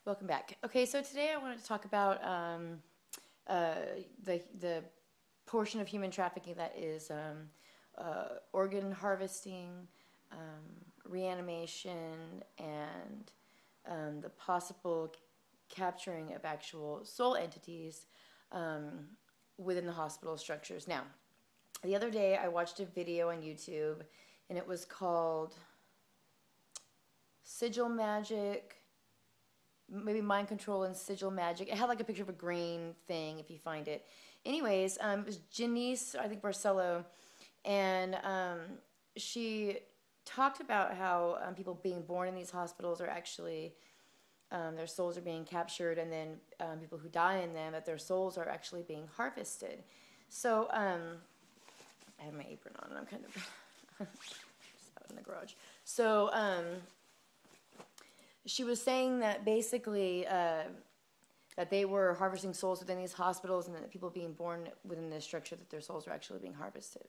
Welcome back. Okay, so today I wanted to talk about the portion of human trafficking that is organ harvesting, reanimation, and the possible capturing of actual soul entities within the hospital structures. Now, the other day I watched a video on YouTube, and it was called Sigil Magic, maybe Mind Control and Sigil Magic. It had like a picture of a green thing, if you find it. Anyways, it was Janice, I think Barcelo, and she talked about how people being born in these hospitals are actually, their souls are being captured, and then people who die in them, that their souls are actually being harvested. So, I have my apron on, and I'm kind of just out in the garage. So, she was saying that basically that they were harvesting souls within these hospitals, and that people being born within this structure, that their souls are actually being harvested.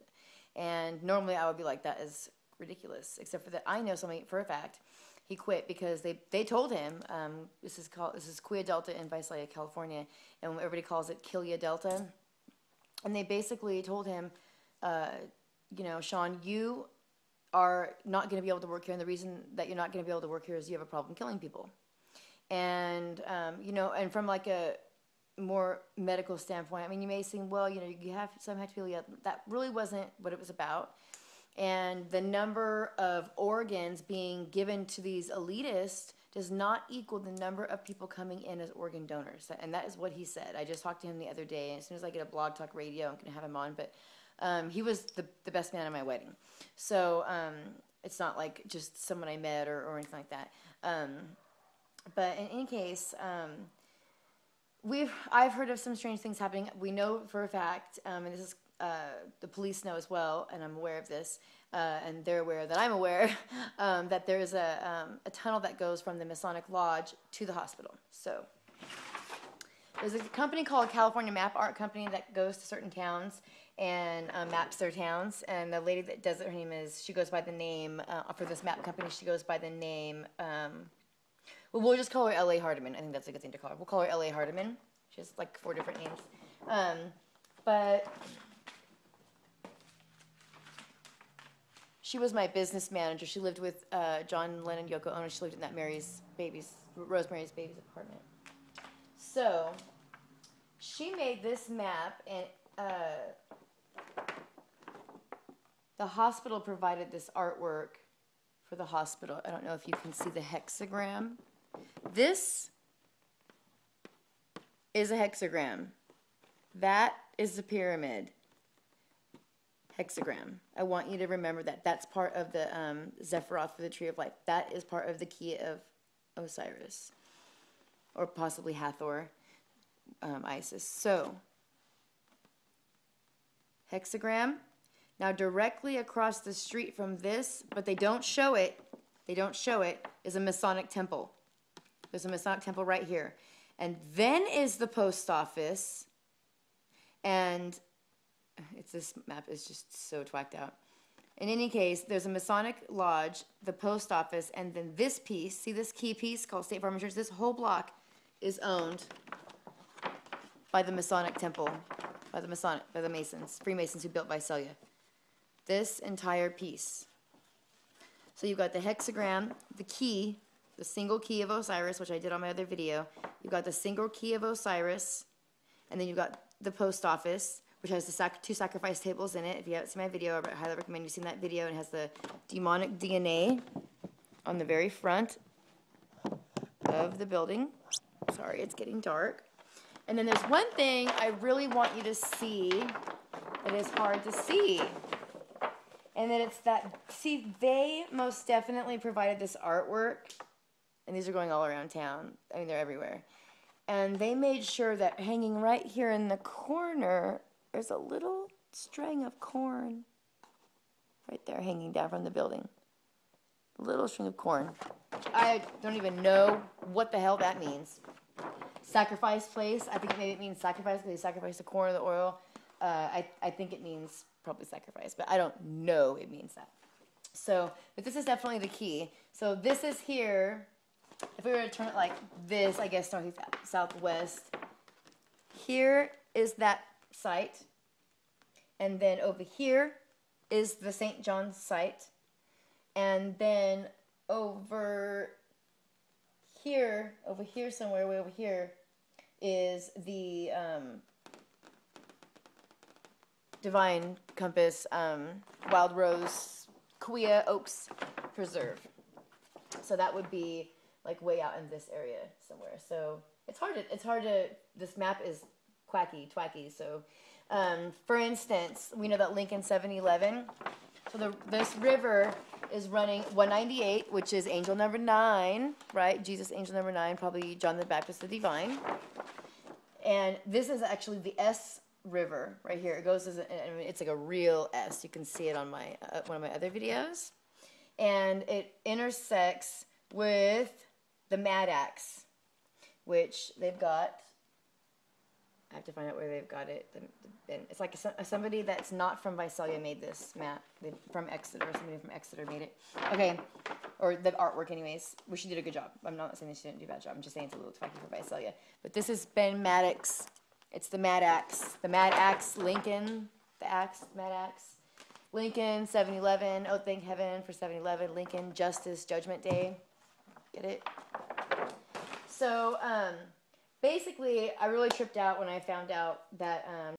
And normally I would be like, that is ridiculous, except for that I know somebody for a fact. He quit because they told him, this is Kaweah Delta in Visalia, California, and everybody calls it Kaweah Delta. And they basically told him, Sean, you are not going to be able to work here, and the reason that you're not going to be able to work here is you have a problem killing people. And, and from like a more medical standpoint, I mean, you may think, well, you have some hepatitis. That really wasn't what it was about. And the number of organs being given to these elitists does not equal the number of people coming in as organ donors. And that is what he said. I just talked to him the other day, and as soon as I get a Blog Talk Radio, I'm going to have him on. But he was the best man at my wedding. So it's not like just someone I met or anything like that. But in any case, I've heard of some strange things happening. We know for a fact, and this is the police know as well, and I'm aware of this, and they're aware that I'm aware, that there is a tunnel that goes from the Masonic Lodge to the hospital. So there's a company called California Map Art Company that goes to certain towns and maps their towns. And the lady that does it, her name is, she goes by the name, for this map company, she goes by the name, well, we'll just call her L.A. Hardiman. I think that's a good thing to call her. We'll call her L.A. Hardiman. She has like 4 different names. But she was my business manager. She lived with John Lennon, Yoko Ono. She lived in that Rosemary's Babies apartment. So she made this map, and the hospital provided this artwork for the hospital. I don't know if you can see the hexagram. This is a hexagram. That is the pyramid. Hexagram. I want you to remember that. That's part of the Zephyroth for the Tree of Life. That is part of the key of Osiris. Or possibly Hathor, Isis. So, hexagram. Now directly across the street from this, but they don't show it, is a Masonic temple. There's a Masonic temple right here. And then is the post office, and this map is just so twacked out. In any case, there's a Masonic lodge, the post office, and then this piece, see this key piece called State Farm Insurance? This whole block is owned by the Masonic temple, by the Masons, Freemasons who built Visalia. This entire piece. So you've got the hexagram, the key, the single key of Osiris, which I did on my other video. You've got the single key of Osiris, and then you've got the post office, which has the 2 sacrifice tables in it. If you haven't seen my video, I highly recommend you see that video. It has the demonic DNA on the very front of the building. Sorry, it's getting dark. And then there's one thing I really want you to see that is hard to see. And then it's that, see, they most definitely provided this artwork, and these are going all around town. I mean, they're everywhere. And they made sure that hanging right here in the corner, there's a little string of corn right there hanging down from the building. A little string of corn. I don't even know what the hell that means. Sacrifice place, I think maybe it means sacrifice because they sacrifice the corn or the oil. I think it means probably sacrifice, but I don't know it means that. So, but this is definitely the key. So this is here, if we were to turn it like this, I guess northeast, southwest, here is that site. And then over here is the St. John's site. And then over here somewhere, way over here, is the Divine Compass Wild Rose Kaweah Oaks Preserve. So that would be like way out in this area somewhere. So it's hard to, this map is twacky. So for instance, we know that Lincoln 711. So this river is running 198, which is angel number 9, right? Jesus, angel number 9, probably John the Baptist, the divine. And this is actually the S river right here. It goes it's like a real S. You can see it on my one of my other videos. And it intersects with the Mad Axe, which they've got. I have to find out where they've got it. It's like somebody that's not from Visalia made this map. From Exeter. Somebody from Exeter made it. Okay. Or the artwork anyways. Well, she did a good job. I'm not saying she didn't do a bad job. I'm just saying it's a little tacky for Visalia. But this has been Maddox. It's the Mad Axe. The Mad Axe Lincoln. The Axe. Mad Axe. Lincoln 7-11. Oh, thank heaven for 7-11. Lincoln Justice Judgment Day. Get it? So, basically, I really tripped out when I found out that